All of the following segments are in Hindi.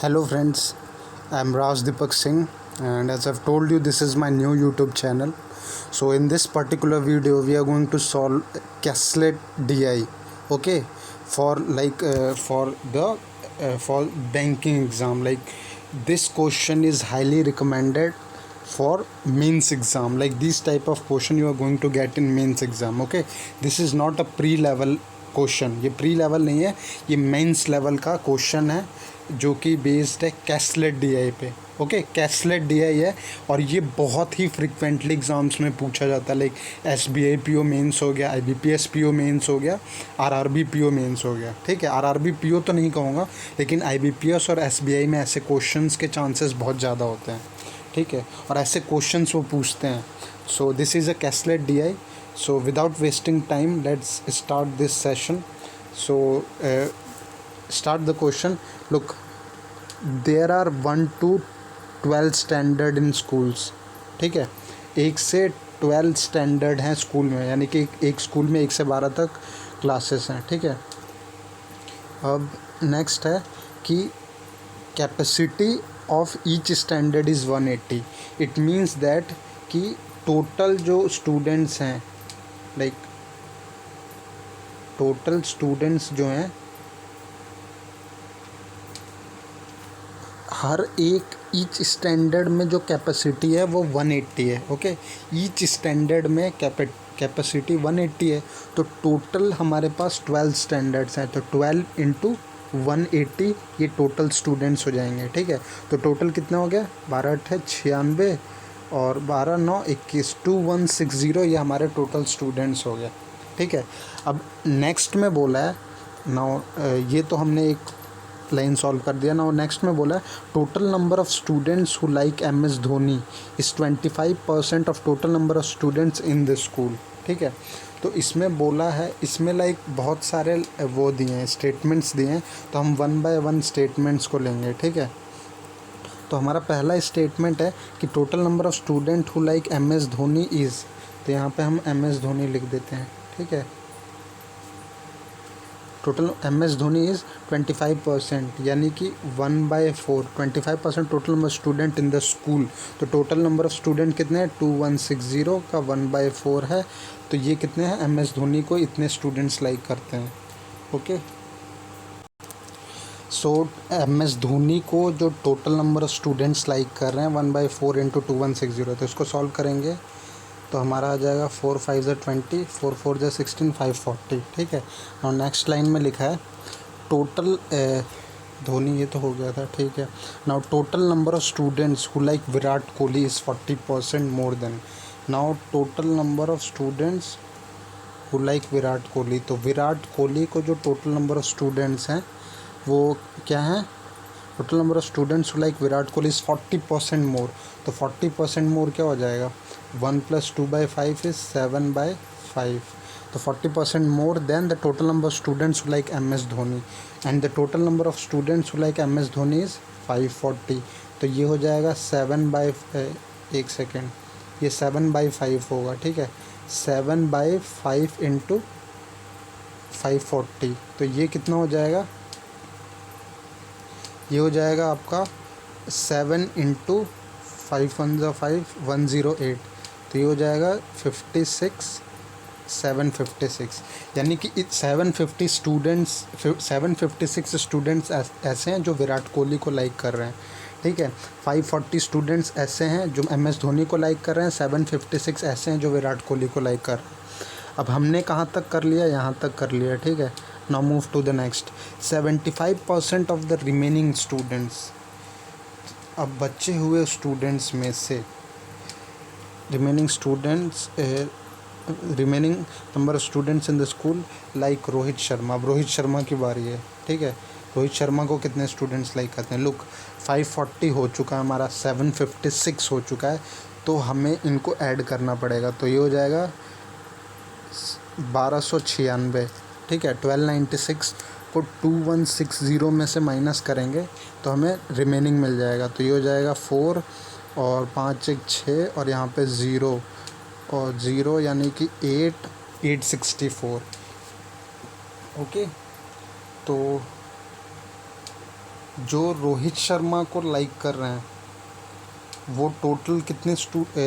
Hello friends, I am Raj Deepak Singh, and as I've told you, this is my new YouTube channel. So in this particular video we are going to solve Casslet DI, okay, for banking exam. Like this question is highly recommended for mains exam. Like this type of question you are going to get in mains exam, okay. This is not a pre level question, ये प्री लेवल नहीं है, ये मेंस लेवल का क्वेश्चन है जो कि बेस्ड है कैसलेट डीआई पे, ओके। कैसलेट डीआई है और ये बहुत ही फ्रिक्वेंटली एग्जाम्स में पूछा जाता है। लाइक एसबीआई पीओ मेंस हो गया, आईबीपीएस पीओ मेंस हो गया, आरआरबी पीओ मेंस हो गया, ठीक है। आरआरबी पीओ तो नहीं कहूँगा, लेकिन आईबीपीएस और एसबीआई में ऐसे क्वेश्चंस के चांसेस बहुत ज़्यादा होते हैं, ठीक है, और ऐसे क्वेश्चंस वो पूछते हैं। So this is a caselet DI. So without wasting time, let's start this session. So start the question. Look, there are 1 to 12 standard in schools, ठीक है। 1 से 12 स्टैंडर्ड हैं स्कूल में, यानी कि एक स्कूल में 1 से 12 तक क्लासेस हैं, ठीक है। अब नेक्स्ट है कि capacity of each standard is 180. It means that कि टोटल जो स्टूडेंट्स हैं, लाइक टोटल स्टूडेंट्स जो हैं, हर एक ईच स्टैंडर्ड में जो कैपेसिटी है वो 180 है, ओके। ईच स्टैंडर्ड में कैपेसिटी 180 है, तो टोटल हमारे पास 12 स्टैंडर्ड्स हैं, तो 12 इंटू 180 ये टोटल स्टूडेंट्स हो जाएंगे, ठीक है। तो टोटल कितना हो गया, 12 8 96 और 12 9 21, 2160 ये हमारे टोटल स्टूडेंट्स हो गया, ठीक है। अब नेक्स्ट में बोला है नाउ, ये तो हमने एक लाइन सॉल्व कर दिया। नाउ नेक्स्ट में बोला है total number of students who like MS Dhoni is 25% of total number of students in the school, ठीक है। तो इसमें बोला है, इसमें लाइक बहुत सारे वो दिए हैं, स्टेटमेंट्स दिए हैं, तो हम 1 बाय 1 स्टेटमेंट्स को लेंगे, ठीक है। तो हमारा पहला स्टेटमेंट है कि total number of student who like MS Dhoni is, तो यहाँ पे हम MS धोनी लिख देते हैं, ठीक है। टोटल MS धोनी इज़ 25%, यानी कि 1/4, 25% total number student in the school. तो टोटल नंबर ऑफ़ स्टूडेंट कितने हैं, 2160 का 1/4 है, तो ये कितने हैं, MS धोनी को इतने स्टूडेंट्स लाइक करते हैं, ओके। सो MS धोनी को जो total number of students like कर रहे हैं 1/4 इंटू 2160, तो इसको सॉल्व करेंगे तो हमारा आ जाएगा 4 5 ज़ा 20, 4 4 ज़ा 16, 540, ठीक है। और नेक्स्ट लाइन में लिखा है टोटल धोनी, ये तो हो गया था, ठीक है। Now total number of students who like Virat Kohli is 40% more than. Now total number of students who like Virat Kohli, तो विराट कोहली को जो टोटल नंबर ऑफ़ स्टूडेंट्स हैं वो क्या है, total number of students who like Virat Kohli is 40% मोर। तो 40% मोर क्या हो जाएगा, 1 + 2/5 इज़ 7/5, तो 40% more than the total number of students who like MS Dhoni, and the total number of students who like MS Dhoni is 540। तो ये हो जाएगा 1 सेकेंड, ये 7/5 होगा, ठीक है। 7/5 इंटू 540, तो ये कितना हो जाएगा, ये हो जाएगा आपका 7 इंटू 5 1 ज़ा 5, 108, तो ये हो जाएगा 756, यानी कि 756 स्टूडेंट्स ऐसे हैं जो विराट कोहली को लाइक कर रहे हैं, ठीक है। 540 स्टूडेंट्स ऐसे हैं जो MS धोनी को लाइक कर रहे हैं, 756 ऐसे हैं जो विराट कोहली को लाइक कर रहे हैं। अब हमने कहाँ तक कर लिया, यहाँ तक कर लिया, ठीक है। Now move to the next, 75% of the remaining students, अब बचे हुए स्टूडेंट्स में से remaining number of students in the school like Rohit Sharma. अब रोहित शर्मा की बारी है, ठीक है। रोहित शर्मा को कितने स्टूडेंट्स लाइक करते हैं, लुक 540 हो चुका है हमारा, 756 हो चुका है, तो हमें इनको ऐड करना पड़ेगा, तो ये हो जाएगा 1296, ठीक है। 1296 को 2160 में से माइनस करेंगे तो हमें रिमेनिंग मिल जाएगा, तो ये हो जाएगा 4 और 5 1 6 और यहाँ पे 0 और 0, यानी कि 864, ओके। तो जो रोहित शर्मा को लाइक कर रहे हैं वो टोटल कितने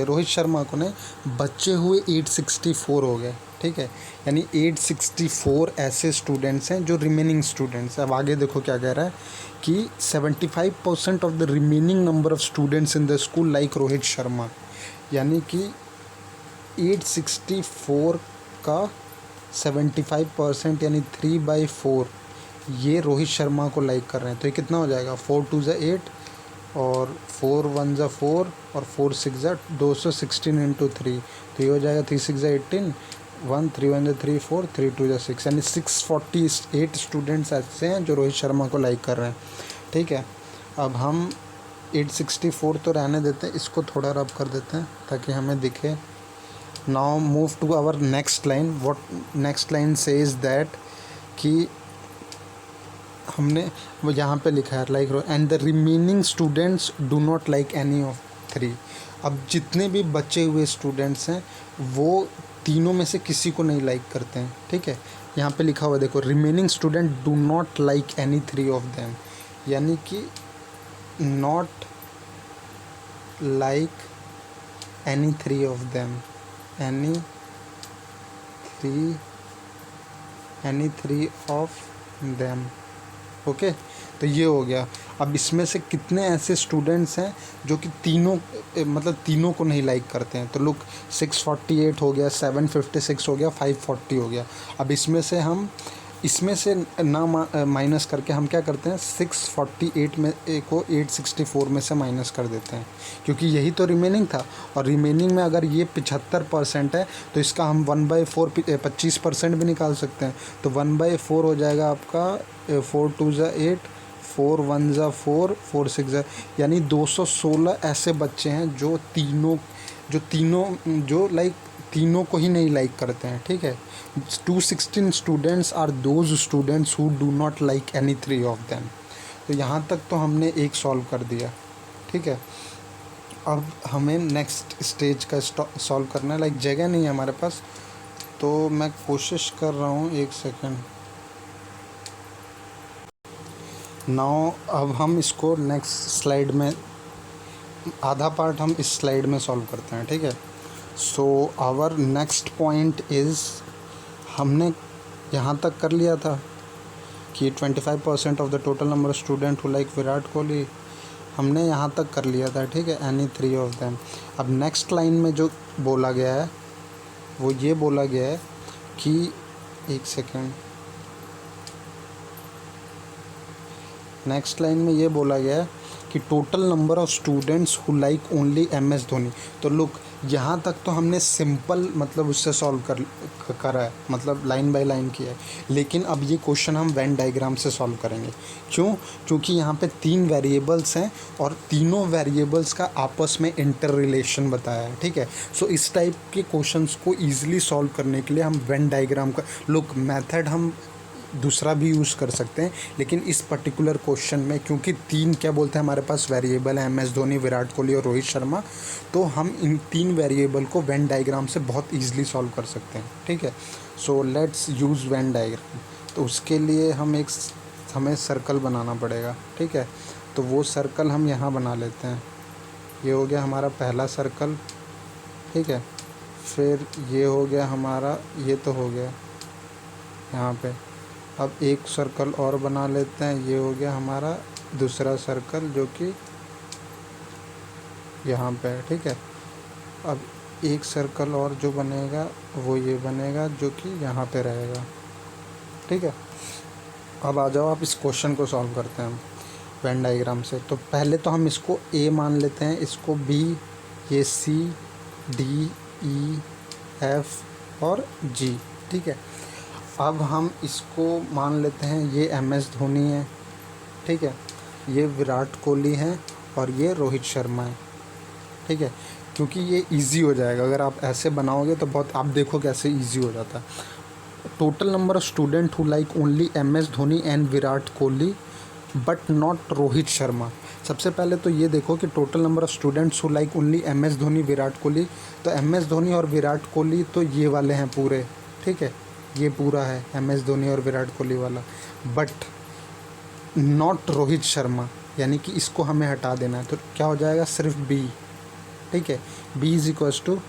रोहित शर्मा को ने बचे हुए 864 हो गए, ठीक है। यानी 864 ऐसे स्टूडेंट्स हैं जो रिमेनिंग स्टूडेंट्स हैं। अब आगे देखो क्या कह रहा है कि 75% of the remaining number of students in the school like Rohit Sharma. यानी कि 864 का 75% यानी 3/4 ये रोहित शर्मा को लाइक कर रहे हैं। तो ये कितना हो जाएगा, 4 2 ज़ा 8 और 4 1 ज़ा 4 और 4 6 ज़ा 216 इंटू 3, तो ये हो जाएगा 3 6 ज़ा 18, 1 3 1 ज़ा 3 4 3 2 ज़ा 6, यानी 648 स्टूडेंट्स ऐसे हैं जो रोहित शर्मा को लाइक कर रहे हैं, ठीक है। अब हम 864 तो रहने देते हैं, इसको थोड़ा रब कर देते हैं ताकि हमें दिखे। Now move to our next line. What next line says that कि हमने वो यहाँ पे लिखा है like and the remaining students do not like any of 3। अब जितने भी बचे हुए स्टूडेंट्स हैं वो तीनों में से किसी को नहीं लाइक करते हैं, ठीक है। यहाँ पे लिखा हुआ देखो, remaining student do not like any 3 of them, यानी कि not like any 3 of them, any three of them, okay. तो ये हो गया। अब इसमें से कितने ऐसे स्टूडेंट्स हैं जो कि तीनों मतलब तीनों को नहीं लाइक करते हैं। तो लुक 648 हो गया, 756 हो गया, 540 हो गया। अब इसमें से ना माइनस करके हम क्या करते हैं, 648 में को 864 में से माइनस कर देते हैं, क्योंकि यही तो रिमेनिंग था। और रिमेनिंग में अगर ये 75% है तो इसका हम 1/4 25% भी निकाल सकते हैं। तो 1/4 हो जाएगा आपका 4 2 ज़ा 8, 4 1 ज़ा 4, 4 6 ज़ा, यानी 216 ऐसे बच्चे हैं जो तीनों को ही नहीं लाइक करते हैं, ठीक है। 216 students are those students who do not like any 3 of them. तो यहाँ तक तो हमने एक सॉल्व कर दिया, ठीक है। अब हमें नेक्स्ट स्टेज का सॉल्व करना है। लाइक जगह नहीं है हमारे पास, तो मैं कोशिश कर रहा हूँ, एक सेकेंड। नाउ अब हम इसको नेक्स्ट स्लाइड में, आधा पार्ट हम इस स्लाइड में सॉल्व करते हैं, ठीक है। So our next point is, हमने यहाँ तक कर लिया था कि 25% of the total number of student who like Virat Kohli, हमने यहाँ तक कर लिया था, ठीक है, एनी 3 ऑफ देम। अब नेक्स्ट लाइन में जो बोला गया है वो ये बोला गया है कि, एक सेकेंड, नेक्स्ट लाइन में ये बोला गया है कि total number of students who like only MS Dhoni. तो लुक यहाँ तक तो हमने सिंपल मतलब उससे सॉल्व करा है, मतलब लाइन बाय लाइन किया है। लेकिन अब ये क्वेश्चन हम वेन डायग्राम से सॉल्व करेंगे। क्योंकि यहाँ पे 3 वेरिएबल्स हैं और तीनों वेरिएबल्स का आपस में इंटर रिलेशन बताया है, ठीक है। सो इस टाइप के क्वेश्चंस को ईजिली सॉल्व करने के लिए हम वेन डायग्राम का लुक मेथड हम दूसरा भी यूज़ कर सकते हैं, लेकिन इस पर्टिकुलर क्वेश्चन में क्योंकि 3 क्या बोलते हैं हमारे पास वेरिएबल है, MS धोनी, विराट कोहली और रोहित शर्मा, तो हम इन 3 वेरिएबल को वेन डायग्राम से बहुत ईजिली सॉल्व कर सकते हैं, ठीक है। So let's use Venn diagram. तो उसके लिए हमें सर्कल बनाना पड़ेगा, ठीक है। तो वो सर्कल हम यहाँ बना लेते हैं। ये हो गया हमारा पहला सर्कल, ठीक है। फिर ये हो गया हमारा, ये तो हो गया यहाँ पे। अब एक सर्कल और बना लेते हैं, ये हो गया हमारा दूसरा सर्कल जो कि यहाँ पे है, ठीक है। अब एक सर्कल और जो बनेगा वो ये बनेगा जो कि यहाँ पे रहेगा, ठीक है। अब आ जाओ, आप इस क्वेश्चन को सॉल्व करते हैं हम वेन डायग्राम से। तो पहले तो हम इसको A मान लेते हैं, इसको B, ये C D E F और G, ठीक है। अब हम इसको मान लेते हैं ये MS धोनी है, ठीक है, ये विराट कोहली है और ये रोहित शर्मा है, ठीक है। क्योंकि ये इजी हो जाएगा, अगर आप ऐसे बनाओगे तो बहुत, आप देखो कैसे इजी हो जाता है। Total number of student who like only MS Dhoni and Virat Kohli but not Rohit Sharma. सबसे पहले तो ये देखो कि total number of students who like only MS Dhoni, Virat Kohli, तो MS धोनी और विराट कोहली तो ये वाले हैं पूरे, ठीक है, ये पूरा है MS धोनी और विराट कोहली वाला। बट नॉट रोहित शर्मा, यानी कि इसको हमें हटा देना है, तो क्या हो जाएगा, सिर्फ बी। ठीक है, B is equals to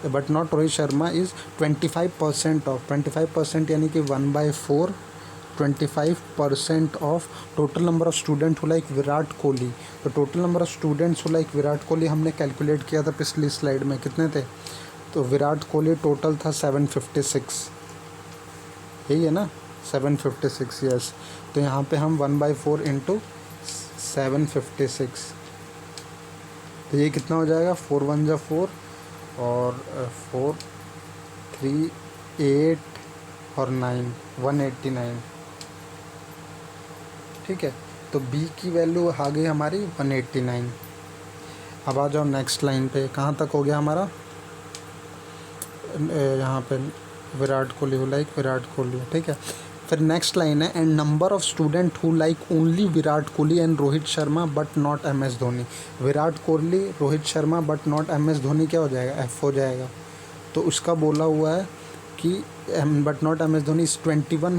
but not Rohit Sharma is 25% of 25%, यानी कि 1/4 25% of total number of student who like Virat Kohli. तो total number of students who like Virat Kohli हमने कैलकुलेट किया था पिछली स्लाइड में, कितने थे, तो विराट कोहली टोटल था 756, यही है ना, 756, यस। तो यहाँ पे हम 1/4 इंटू 756, तो ये कितना हो जाएगा, 4 1 जा 4 और 4 3 8 और 9 189। ठीक है, तो b की वैल्यू आ गई हमारी 189। अब आ जाओ नेक्स्ट लाइन पे, कहाँ तक हो गया हमारा, यहाँ पे विराट कोहली हु लाइक विराट कोहली। ठीक है, फिर नेक्स्ट लाइन है and number of student who like only Virat Kohli and Rohit Sharma but not M S Dhoni. Virat Kohli, Rohit Sharma but not M S Dhoni क्या हो जाएगा, एफ हो जाएगा। तो उसका बोला हुआ है कि but not M S Dhoni is 21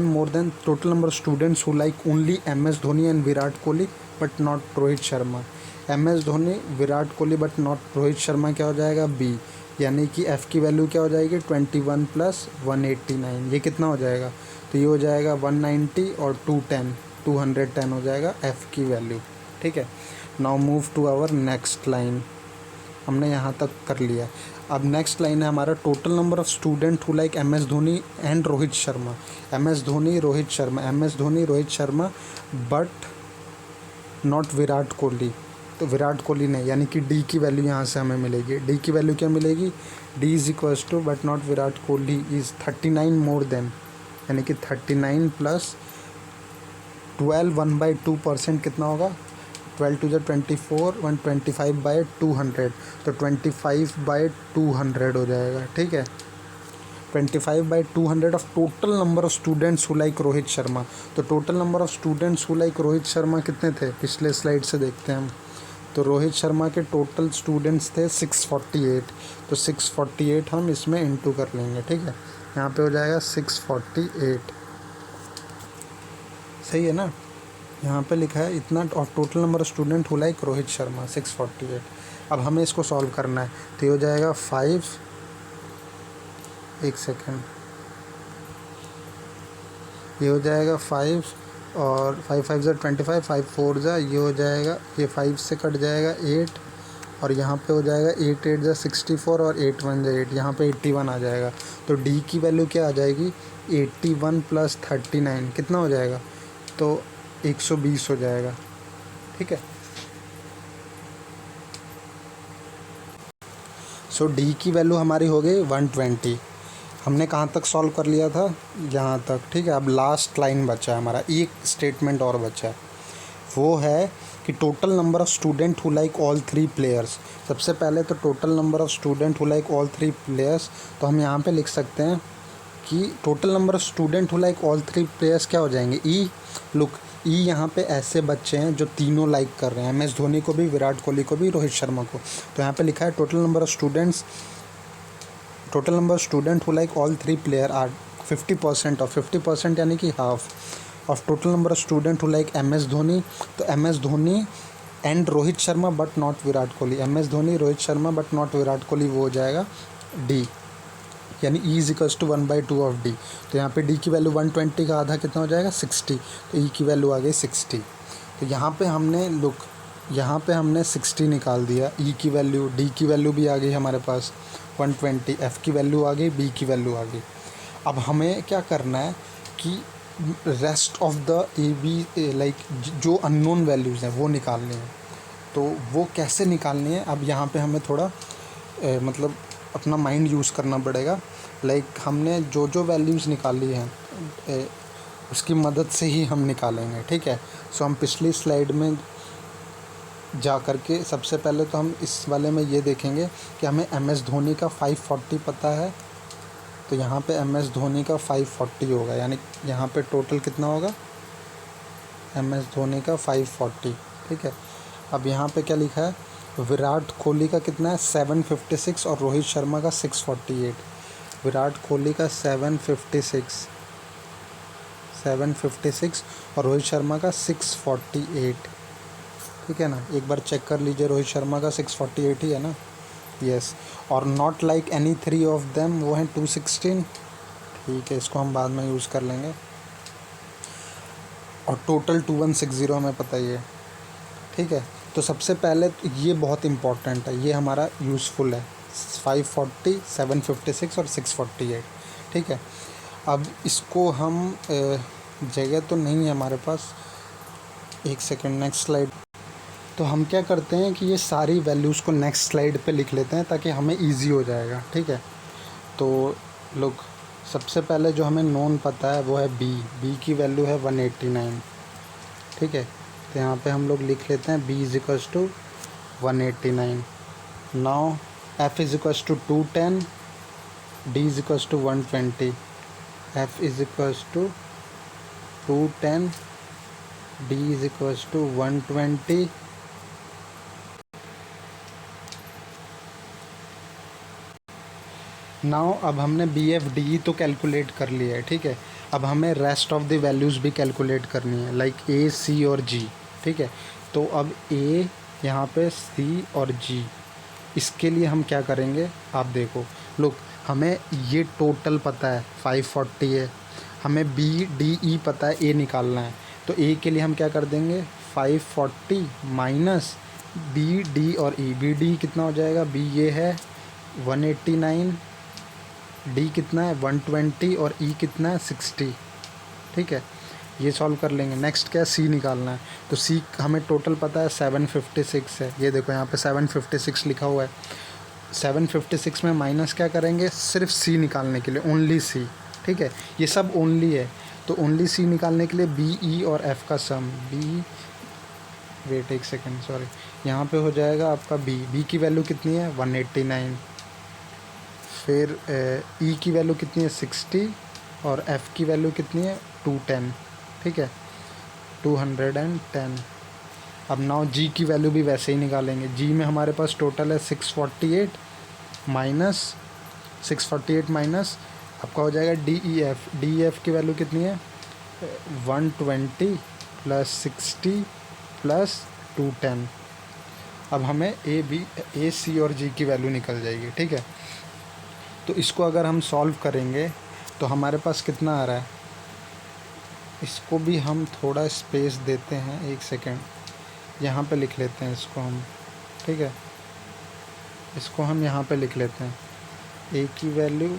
more than total number of students who like only M S Dhoni and Virat Kohli but not Rohit Sharma. M S Dhoni, Virat Kohli but not Rohit Sharma क्या हो जाएगा, बी, यानी कि एफ़ की वैल्यू क्या हो जाएगी, 21 + 189, ये कितना हो जाएगा, तो ये हो जाएगा 190 और 210 हो जाएगा एफ़ की वैल्यू। ठीक है, now move to our next line, हमने यहाँ तक कर लिया। अब नेक्स्ट लाइन है हमारा total number of student who like M S Dhoni and Rohit Sharma. M S Dhoni, Rohit Sharma but not Virat Kohli, तो विराट कोहली नहीं, यानी कि डी की वैल्यू यहाँ से हमें मिलेगी। डी की वैल्यू क्या मिलेगी, D is equals to but not Virat Kohli is 39 more than, यानी कि 39 + 12 1/2% कितना होगा, 12 2 24 125/200, तो 25/200 हो जाएगा। ठीक है, 25/200 of total number of students who like Rohit Sharma. तो total number of students who like Rohit Sharma कितने थे, पिछले स्लाइड से देखते हैं हम, तो रोहित शर्मा के टोटल स्टूडेंट्स थे 648, तो 648 हम इसमें इंटू कर लेंगे। ठीक है, यहाँ पे हो जाएगा 648, सही है ना, यहाँ पे लिखा है इतना of total number of student who like Rohit Sharma 648। अब हमें इसको सॉल्व करना है, तो ये हो जाएगा 5, एक सेकेंड, ये हो जाएगा 5 और 5 5 ज़ा 25, 5 4 ज़ा, ये हो जाएगा, ये 5 से कट जाएगा 8 और यहाँ पे हो जाएगा 8 8 ज़ा 64 और 8 1 ज़ा 8, यहाँ पे 81 आ जाएगा। तो डी की वैल्यू क्या आ जाएगी, 81 + 39 कितना हो जाएगा, तो 120 हो जाएगा। ठीक है, सो डी की वैल्यू हमारी हो गई 120। हमने कहाँ तक सॉल्व कर लिया था, यहाँ तक। ठीक है, अब लास्ट लाइन बचा है हमारा, एक स्टेटमेंट और बचा है, वो है कि total number of student who like all 3 players. सबसे पहले तो total number of student who like all 3 players, तो हम यहाँ पे लिख सकते हैं कि total number of student who like all 3 players क्या हो जाएंगे, ई, लुक ई, यहाँ पे ऐसे बच्चे हैं जो तीनों लाइक कर रहे हैं, एम एस धोनी को भी, विराट कोहली को भी, रोहित शर्मा को। तो यहाँ पे लिखा है total number of student who like all 3 player are 50% of 50%, यानी कि half of total number of student who like M S Dhoni. तो M S Dhoni and Rohit Sharma but not Virat Kohli, M S Dhoni, Rohit Sharma but not Virat Kohli, वो हो जाएगा डी, यानी E is equals to 1/2 of D. तो यहाँ पे डी की वैल्यू 120 का आधा कितना हो जाएगा, 60, तो ई की वैल्यू आ गई 60। तो यहाँ पे हमने लुक, यहाँ पे हमने 60 निकाल दिया, ई की वैल्यू, डी की वैल्यू भी आ गई हमारे पास 120, एफ़ की वैल्यू आ गई, बी की वैल्यू आ गई। अब हमें क्या करना है कि rest of the A be like जो अननोन वैल्यूज़ हैं वो निकालनी है। तो वो कैसे निकालनी है, अब यहाँ पे हमें थोड़ा मतलब अपना माइंड यूज़ करना पड़ेगा। लाइक हमने जो जो वैल्यूज़ निकाली हैं उसकी मदद से ही हम निकालेंगे। ठीक है, सो हम पिछली स्लाइड में जा कर के सबसे पहले तो हम इस वाले में ये देखेंगे कि हमें एम एस धोनी का 540 पता है, तो यहाँ पे एम एस धोनी का 540 होगा, यानी यहाँ पे टोटल कितना होगा, एम एस धोनी का 540। ठीक है, अब यहाँ पे क्या लिखा है, विराट कोहली का कितना है 756 और रोहित शर्मा का 648। विराट कोहली का 756 और रोहित शर्मा का 648, ठीक है ना। एक बार चेक कर लीजिए, रोहित शर्मा का 648 ही है ना, यस। और not like any three of them, वो हैं 216, ठीक है, इसको हम बाद में यूज़ कर लेंगे। और टोटल 2160 हमें पता ही है, ठीक है। तो सबसे पहले तो ये बहुत इम्पॉर्टेंट है, ये हमारा यूज़फुल है, 540, 756 और 648, ठीक है। अब इसको हम जगह तो नहीं है हमारे पास, एक सेकेंड, नेक्स्ट स्लाइड। तो हम क्या करते हैं कि ये सारी वैल्यूज़ को नेक्स्ट स्लाइड पे लिख लेते हैं ताकि हमें इजी हो जाएगा, ठीक है। तो लोग, सबसे पहले जो हमें नोन पता है वो है बी की वैल्यू है 189, ठीक है। तो यहाँ पे हम लोग लिख लेते हैं b is equals to 189। Now f is equals to 210, d is equals to 120, f is equals to 210, d is equals to 120, now अब हमने बी एफ डी तो कैलकुलेट कर लिया है, ठीक है। अब हमें रेस्ट ऑफ द वैल्यूज़ भी कैलकुलेट करनी है, लाइक ए, सी और जी, ठीक है। तो अब ए, यहाँ पे सी और जी, इसके लिए हम क्या करेंगे, आप देखो लोग, हमें ये टोटल पता है 540 है, हमें बी डी ई पता है, ए निकालना है। तो ए के लिए हम क्या कर देंगे, 540 माइनस बी डी और ई, बी डी कितना हो जाएगा, बी ये है 189, डी कितना है 120 और ई कितना है 60, ठीक है। ये सॉल्व कर लेंगे। नेक्स्ट क्या है, सी निकालना है। तो सी हमें टोटल पता है 756 है, ये देखो यहाँ पे 756 लिखा हुआ है। 756 में माइनस क्या करेंगे, सिर्फ सी निकालने के लिए, ओनली सी, ठीक है। ये सब ओनली है, तो ओनली सी निकालने के लिए बी, ई और एफ का सम, बी, वेट एक सेकेंड, सॉरी, यहाँ पे हो जाएगा आपका बी की वैल्यू कितनी है 189, फिर ई की वैल्यू कितनी है 60 और एफ़ की वैल्यू कितनी है 210, ठीक है, 210। अब नाउ जी की वैल्यू भी वैसे ही निकालेंगे। जी में हमारे पास टोटल है 648 माइनस आपका हो जाएगा डी ई एफ़ की वैल्यू कितनी है 120 प्लस 60 प्लस 210। अब हमें ए सी और जी की वैल्यू निकल जाएगी, ठीक है। तो इसको अगर हम सॉल्व करेंगे तो हमारे पास कितना आ रहा है, इसको भी हम थोड़ा स्पेस देते हैं, एक सेकेंड, यहाँ पे लिख लेते हैं इसको हम, ठीक है। इसको हम यहाँ पे लिख लेते हैं, ए की वैल्यू,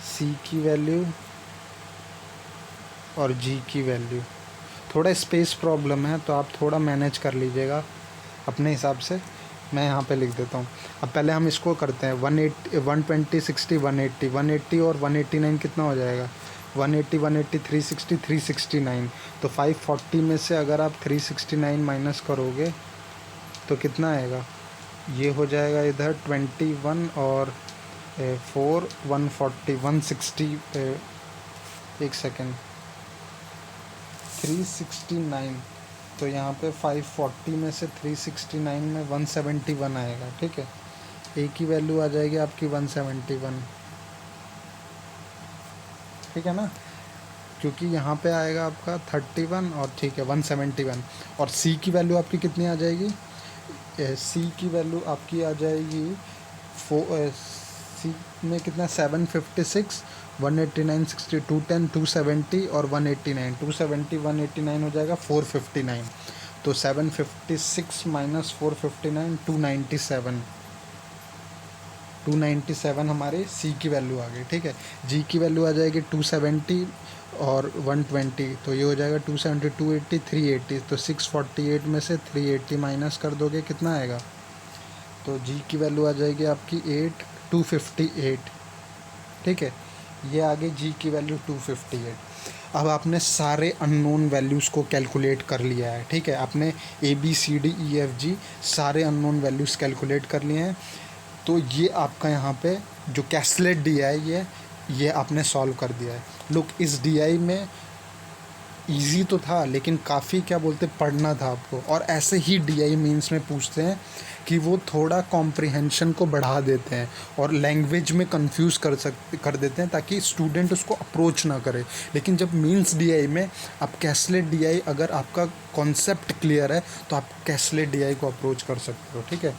सी की वैल्यू और जी की वैल्यू। थोड़ा स्पेस प्रॉब्लम है तो आप थोड़ा मैनेज कर लीजिएगा अपने हिसाब से, मैं यहाँ पे लिख देता हूँ। अब पहले हम इसको करते हैं, 120 60 180 और 189 कितना हो जाएगा, 180 360 369। तो 540 में से अगर आप 369 माइनस करोगे तो कितना आएगा, ये हो जाएगा इधर 21 और 4 140 160, एक सेकेंड, 369। तो यहाँ पे 540 में से 369 में 171 आएगा, ठीक है। ए की वैल्यू आ जाएगी आपकी 171, ठीक है ना, क्योंकि यहाँ पे आएगा आपका 31 और ठीक है 171। और सी की वैल्यू आपकी कितनी आ जाएगी, सी की वैल्यू आपकी आ जाएगी सी में कितना 756 189 60 210 270 और 189 270 189 हो जाएगा 459। तो 756 माइनस 459 297 हमारे सी की वैल्यू आ गई, ठीक है। जी की वैल्यू आ जाएगी 270 और 120, तो ये हो जाएगा 270 280 380। तो 648 में से 380 माइनस कर दोगे कितना आएगा, तो जी की वैल्यू आ जाएगी आपकी 258, ठीक है। ये आ गई जी की वैल्यू 258। अब आपने सारे अननोन वैल्यूज़ को कैलकुलेट कर लिया है, ठीक है। आपने A B C D E F G सारे अननोन वैल्यूज़ कैलकुलेट कर लिए हैं। तो ये आपका यहाँ पे जो कैसलेट डी आई है ये आपने सॉल्व कर दिया है। लुक, इस डी आई में इजी तो था लेकिन काफ़ी क्या बोलते पढ़ना था आपको। और ऐसे ही डीआई मेंस में पूछते हैं कि वो थोड़ा कॉम्प्रिहेंशन को बढ़ा देते हैं और लैंग्वेज में कंफ्यूज कर देते हैं ताकि स्टूडेंट उसको अप्रोच ना करे। लेकिन जब मीन्स डीआई में आप कैसलेट डीआई, अगर आपका कॉन्सेप्ट क्लियर है तो आप कैसलेट डीआई को अप्रोच कर सकते हो, ठीक है।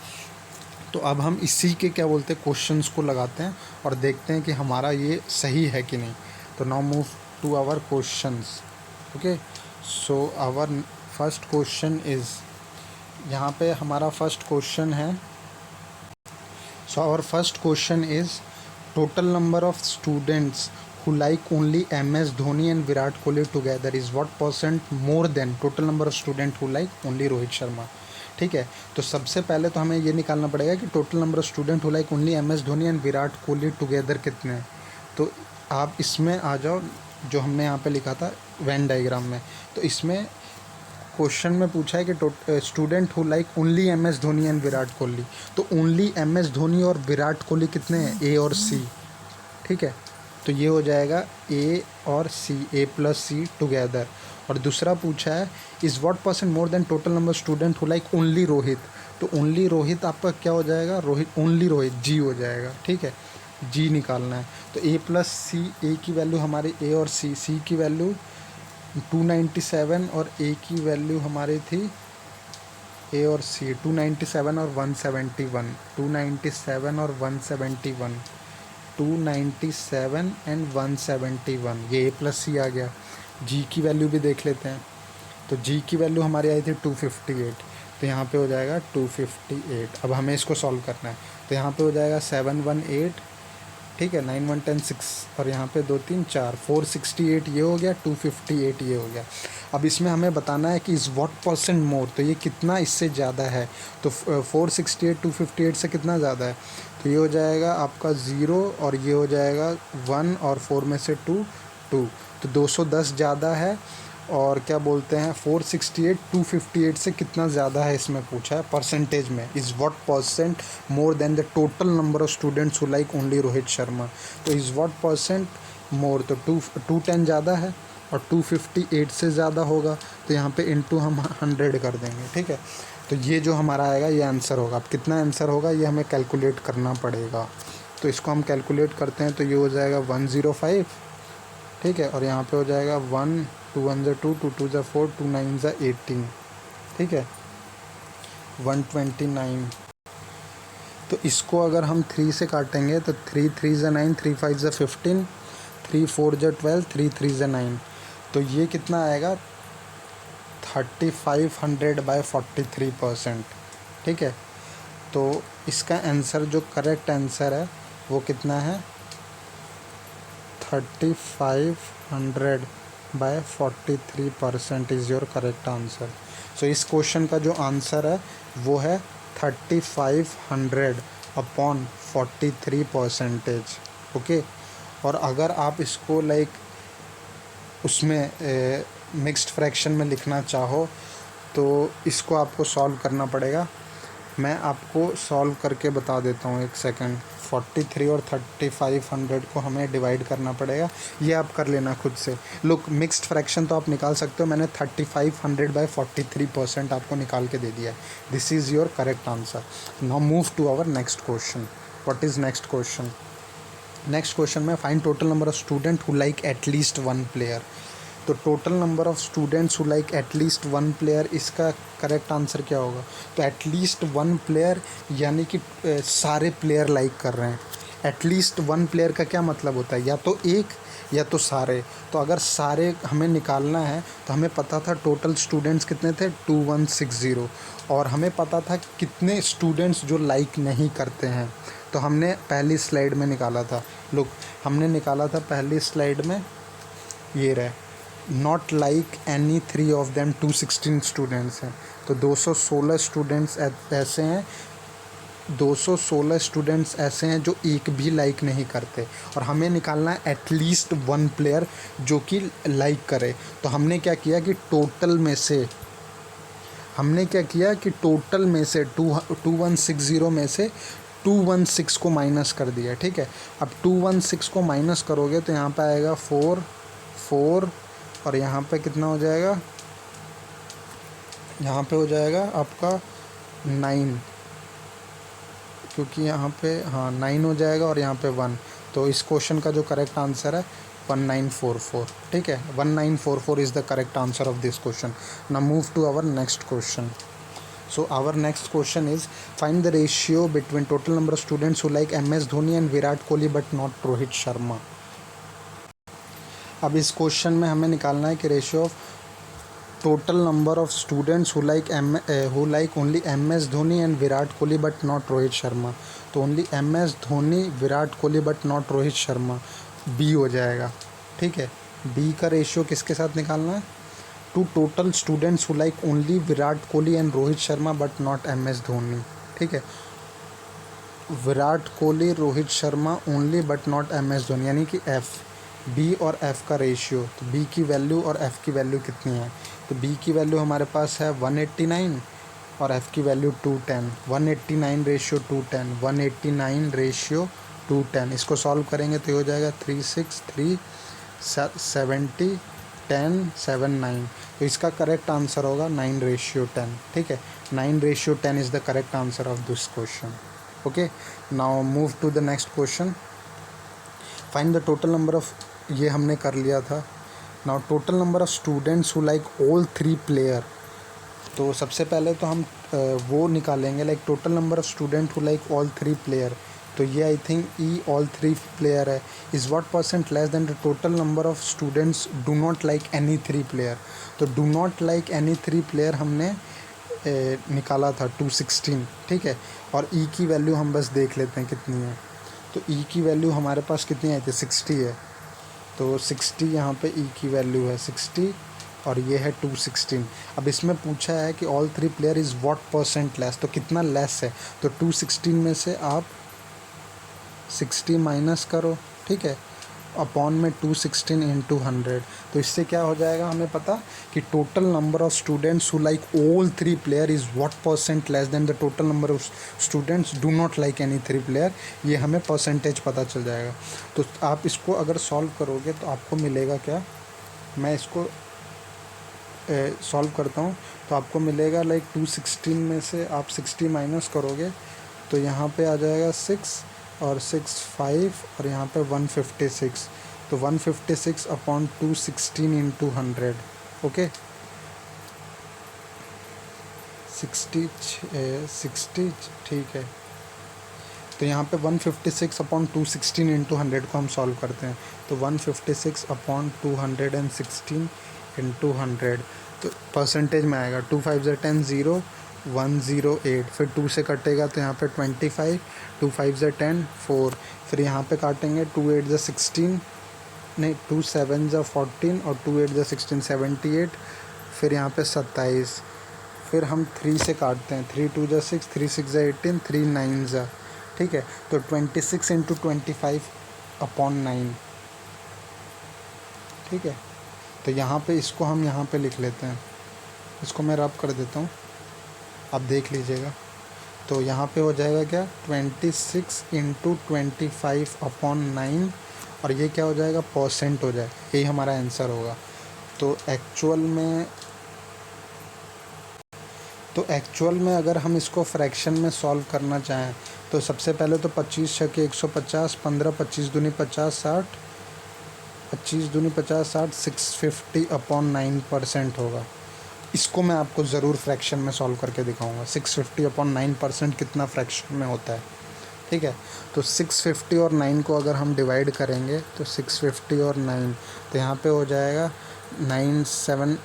तो अब हम इसी के क्या बोलते हैं क्वेश्चंस को लगाते हैं और देखते हैं कि हमारा ये सही है कि नहीं। तो now move to our questions. Okay, so our first question is, यहाँ पे हमारा फर्स्ट क्वेश्चन है। So our first question is total number of students who like only MS Dhoni and Virat Kohli together is what percent more than total number of student who like only Rohit Sharma. ठीक है, तो सबसे पहले तो हमें ये निकालना पड़ेगा कि total number of student who like only MS Dhoni and Virat Kohli together कितने हैं। तो आप इसमें आ जाओ, जो हमने यहाँ पे लिखा था वेन डायग्राम में। तो इसमें क्वेश्चन में पूछा है कि student who like only MS Dhoni and Virat Kohli, तो ओनली MS धोनी और विराट कोहली कितने हैं, ए और सी। ठीक है, तो ये हो जाएगा ए और सी, ए प्लस सी टुगेदर। और दूसरा पूछा है is what percent more than total number student who like only Rohit. तो ओनली रोहित आपका क्या हो जाएगा, रोहित ओनली रोहित जी हो जाएगा। ठीक है, जी निकालना है। तो ए प्लस सी, ए की वैल्यू हमारी ए और सी की वैल्यू 297 और ए की वैल्यू हमारी थी ए और सी 297 और 171, 297 और 171, 297 एंड 171, ये ए प्लस सी आ गया। जी की वैल्यू भी देख लेते हैं। तो जी की वैल्यू हमारी आई थी 258, तो यहाँ पे हो जाएगा 258। अब हमें इसको सॉल्व करना है। तो यहाँ पे हो जाएगा 718, ठीक है, 9 1 10 6 और यहाँ पे 2 3 4 468 ये हो गया, 258 ये हो गया। अब इसमें हमें बताना है कि इज़ व्हाट परसेंट मोर, तो ये कितना इससे ज़्यादा है। तो 468 258 से कितना ज़्यादा है, तो ये हो जाएगा आपका 0 और ये हो जाएगा 1 और 4 में से 2 2, तो 210 ज़्यादा है। और क्या बोलते हैं 468 258 से कितना ज़्यादा है इसमें पूछा है परसेंटेज में, is what percent more than the total number of students who like only Rohit Sharma. तो इज़ व्हाट परसेंट मोर, तो 210 ज़्यादा है और 258 से ज़्यादा होगा, तो यहाँ पे इंटू हम 100 कर देंगे। ठीक है, तो ये जो हमारा आएगा ये आंसर होगा। अब कितना आंसर होगा ये हमें कैलकुलेट करना पड़ेगा। तो इसको हम कैलकुलेट करते हैं, तो ये हो जाएगा 105। ठीक है, और यहाँ पे हो जाएगा 1 2 1 2 2 2 4 2 9 18। ठीक है, 129। तो इसको अगर हम 3 से काटेंगे तो 3 3 9, 3 5 15, 3 4 12, 3 3 9। तो ये कितना आएगा 3500 बाय 43%। ठीक है, तो इसका आंसर जो करेक्ट आंसर है वो कितना है 3500 by 43% is your correct answer. So इस क्वेश्चन का जो आंसर है वो है 3500 अपॉन 43%। ओके, और अगर आप इसको लाइक उसमें मिक्स्ड फ्रैक्शन में लिखना चाहो तो इसको आपको सॉल्व करना पड़ेगा। मैं आपको सॉल्व करके बता देता हूँ, एक सेकंड। 43 और 3500 को हमें डिवाइड करना पड़ेगा, ये आप कर लेना खुद से। लुक, मिक्स्ड फ्रैक्शन तो आप निकाल सकते हो, मैंने 3500 बाय 43% आपको निकाल के दे दिया है। This is your correct answer. Now move to our next question. What is next question? Next question में find total number of student who like at least one player. तो total number of students who like at least one player, इसका करेक्ट आंसर क्या होगा? तो एटलीस्ट वन प्लेयर यानी कि सारे प्लेयर लाइक कर रहे हैं। एटलीस्ट वन प्लेयर का क्या मतलब होता है, या तो एक या तो सारे। तो अगर सारे हमें निकालना है तो हमें पता था टोटल स्टूडेंट्स कितने थे 2160, और हमें पता था कितने स्टूडेंट्स जो लाइक नहीं करते हैं। तो हमने पहली स्लाइड में निकाला था। लुक, हमने निकाला था पहली स्लाइड में, ये रहे, not like any 3 of them 216 students हैं। तो 216 स्टूडेंट्स ऐसे हैं, 216 स्टूडेंट्स ऐसे हैं जो एक भी लाइक नहीं करते, और हमें निकालना है एटलीस्ट वन प्लेयर जो कि लाइक करे। तो हमने क्या किया कि टोटल में से 2160 में से 216 को माइनस कर दिया। ठीक है, अब 216 को माइनस करोगे तो यहाँ पे आएगा 4 4 और यहाँ पे कितना हो जाएगा, यहाँ पे हो जाएगा आपका 9, क्योंकि यहाँ पे हाँ 9 हो जाएगा और यहाँ पे 1। तो इस क्वेश्चन का जो करेक्ट आंसर है 1944, ठीक है। 1944 is the correct answer of this question. Now move to our next question. So our next question is, find the ratio between total number of students who like MS Dhoni and Virat Kohli but not Rohit Sharma. अब इस क्वेश्चन में हमें निकालना है कि ratio of total number of students who like only MS Dhoni and Virat Kohli but not Rohit Sharma. तो only MS Dhoni, Virat Kohli but not Rohit Sharma, B हो जाएगा, ठीक है. बी का रेशियो किसके साथ निकालना है, to total students who like only Virat Kohli and Rohit Sharma but not MS Dhoni, ठीक है. Virat Kohli, Rohit Sharma only but not MS Dhoni, यानी कि एफ, बी और एफ का रेशियो. तो बी की वैल्यू और एफ की वैल्यू कितनी है, तो बी की वैल्यू हमारे पास है 189 और एफ की वैल्यू 210. 189 ratio 210, 189 ratio 210. इसको सॉल्व करेंगे तो ये हो जाएगा 363 70 10 7 9. तो इसका करेक्ट आंसर होगा 9:10, ठीक है. 9:10 is the correct answer of this question. Okay, now move to the next question. Find the total number of, ये हमने कर लिया था. नाउ total number of students who like all 3 player. तो सबसे पहले तो हम वो निकालेंगे, like total number of student who like all 3 player. तो ये I think E all 3 player है. Is what percent less than the total number of students do not like any 3 player. तो do not like any 3 player हमने निकाला था 216, ठीक है. और ई की वैल्यू हम बस देख लेते हैं कितनी है. तो ई की वैल्यू हमारे पास कितनी आई थी, 60 है. तो 60 यहाँ पे ई की वैल्यू है 60 और ये है 216. अब इसमें पूछा है कि all 3 player is what percent less, तो कितना लेस है. तो 216 में से आप 60 माइनस करो, ठीक है, अपॉन में 216 इंटू 100. तो इससे क्या हो जाएगा, हमें पता कि total number of students who like all 3 player is what percent less than the total number of students do not like any 3 player. ये हमें परसेंटेज पता चल जाएगा. तो आप इसको अगर सॉल्व करोगे तो आपको मिलेगा क्या, मैं इसको सॉल्व करता हूँ. तो आपको मिलेगा लाइक 216 में से आप 60 माइनस करोगे तो यहाँ पे आ जाएगा 6 और 6 5 और यहाँ पे 156. तो 156 अपॉन 216 इंटू 100. ओके, 60, ठीक है. तो यहाँ पे 156 अपॉन 216 इंटू 100 को हम सॉल्व करते हैं. तो 156 अपॉन 216 इंटू 100, तो परसेंटेज में आएगा 2 5 10 0 108. फिर 2 से कटेगा तो यहाँ पे 25, 2 5 10 4. फिर यहाँ पे काटेंगे 2 8 16, नहीं 2 7 14 और 2 8 16 78. फिर यहाँ पे 27. फिर हम 3 से काटते हैं, 3 2 6, 3 6 18, 3 9, ठीक है. तो 26 इंटू 25 अपॉन 9, ठीक है. तो यहाँ पे इसको हम यहाँ पे लिख लेते हैं, इसको मैं रब कर देता हूँ, आप देख लीजिएगा. तो यहाँ पे हो जाएगा क्या, 26 इंटू 25 अपॉन 9 और ये क्या हो जाएगा, परसेंट हो जाए, यही हमारा आंसर होगा. तो एक्चुअल में अगर हम इसको फ्रैक्शन में सॉल्व करना चाहें तो सबसे पहले तो 25 छः के 150, 15 25 दूनी 50 60, 25 दूनी 50 60, 650 अपॉन 9% होगा. इसको मैं आपको ज़रूर फ्रैक्शन में सॉल्व करके दिखाऊंगा. 650 अपॉन 9% कितना फ्रैक्शन में होता है, ठीक है. तो 650 और 9 को अगर हम डिवाइड करेंगे तो 650 और 9, तो यहाँ पे हो जाएगा 9 7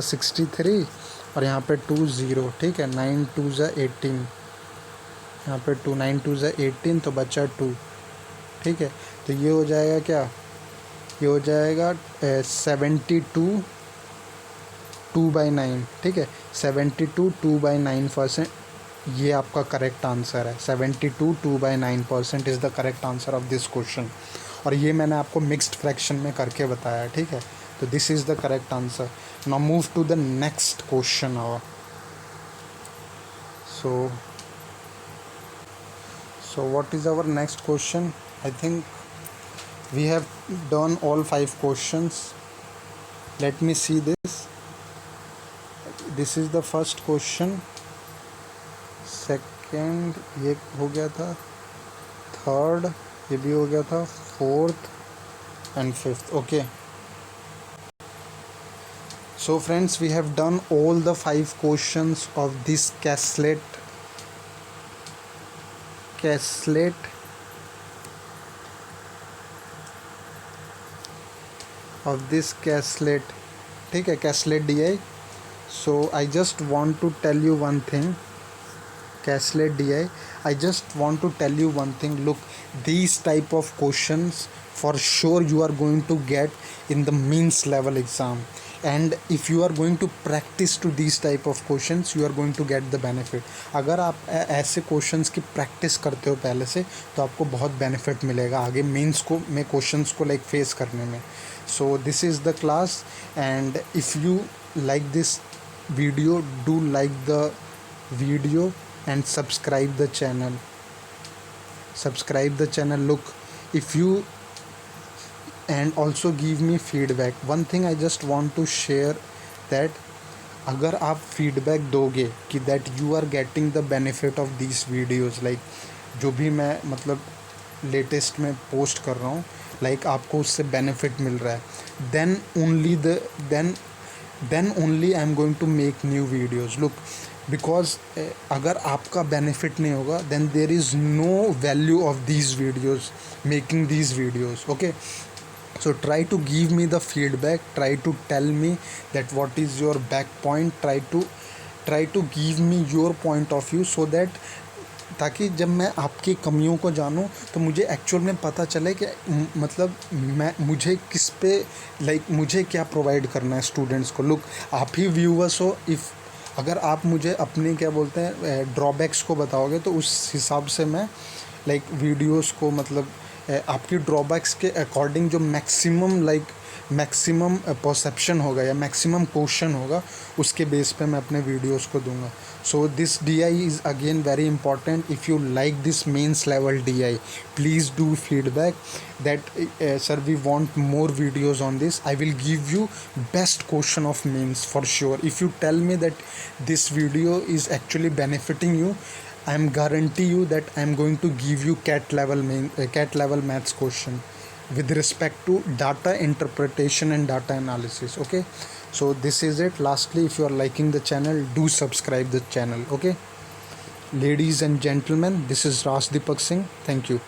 63 और यहाँ पे 2 0, ठीक है. 9 2 18, यहाँ पे 2 9 2 18, तो बचा 2, ठीक है. तो ये हो जाएगा क्या, ये हो जाएगा 72 2/9, ठीक है. 72 2/9%, ये आपका करेक्ट आंसर है. 72 2/9% is the correct answer of this question. और ये मैंने आपको मिक्स्ड फ्रैक्शन में करके बताया, ठीक है. तो this is the correct answer. Now move to the next question our. So what is our next question? I think we have done all 5 questions. Let me see this. This is the first question. Second ये हो गया था. Third ये भी हो गया था. Fourth and fifth. Okay. So friends, we have done all the 5 questions of this Quetzalcoatl ठीक है, Quetzalcoatl DI. So I just want to tell you one thing. Quetzalcoatl DI, I just want to tell you one thing. Look, these type of questions for sure you are going to get in the means level exam, and if you are going to practice to these type of questions, you are going to get the benefit. अगर आप ऐसे questions की practice करते हो पहले से, तो आपको बहुत benefit मिलेगा आगे means को में questions को like face करने में. So this is the class, and if you like this video, do like the video and subscribe the channel. Look, if you, and also give me feedback. One thing I just want to share that अगर आप feedback दोगे कि that you are getting the benefit of these videos, like जो भी मैं मतलब latest में post कर रहा हूँ, like आपको उससे benefit मिल रहा है, then only I am going to make new videos. Look, because अगर आपका benefit नहीं होगा, then there is no value of these videos, making these videos. Okay, so try to give me the feedback, try to tell me that what is your back point, try to give me your point of view, so that ताकि जब मैं आपकी कमियों को जानूं तो मुझे एक्चुअल में पता चले कि मतलब मुझे किस पे मुझे क्या प्रोवाइड करना है स्टूडेंट्स को. लुक, आप ही व्यूअर्स हो. अगर आप मुझे अपने क्या बोलते हैं ड्रॉबैक्स को बताओगे, तो उस हिसाब से मैं वीडियोस को मतलब आपकी ड्रॉबैक्स के अकॉर्डिंग जो मैक्सिमम परसेप्शन होगा या मैक्सिमम क्वेश्चन होगा, उसके बेस पे मैं अपने वीडियोस को दूंगा. So this DI is again very important. If you like this mains level DI, please do feedback that sir, we want more videos on this. I will give you best question of means for sure. If you tell me that this video is actually benefiting you, I am guarantee you that I am going to give you cat level maths question with respect to data interpretation and data analysis. Okay, so this is it. Lastly, if you are liking the channel, do subscribe the channel. Okay, ladies and gentlemen, this is Raj Deepak Singh. Thank you.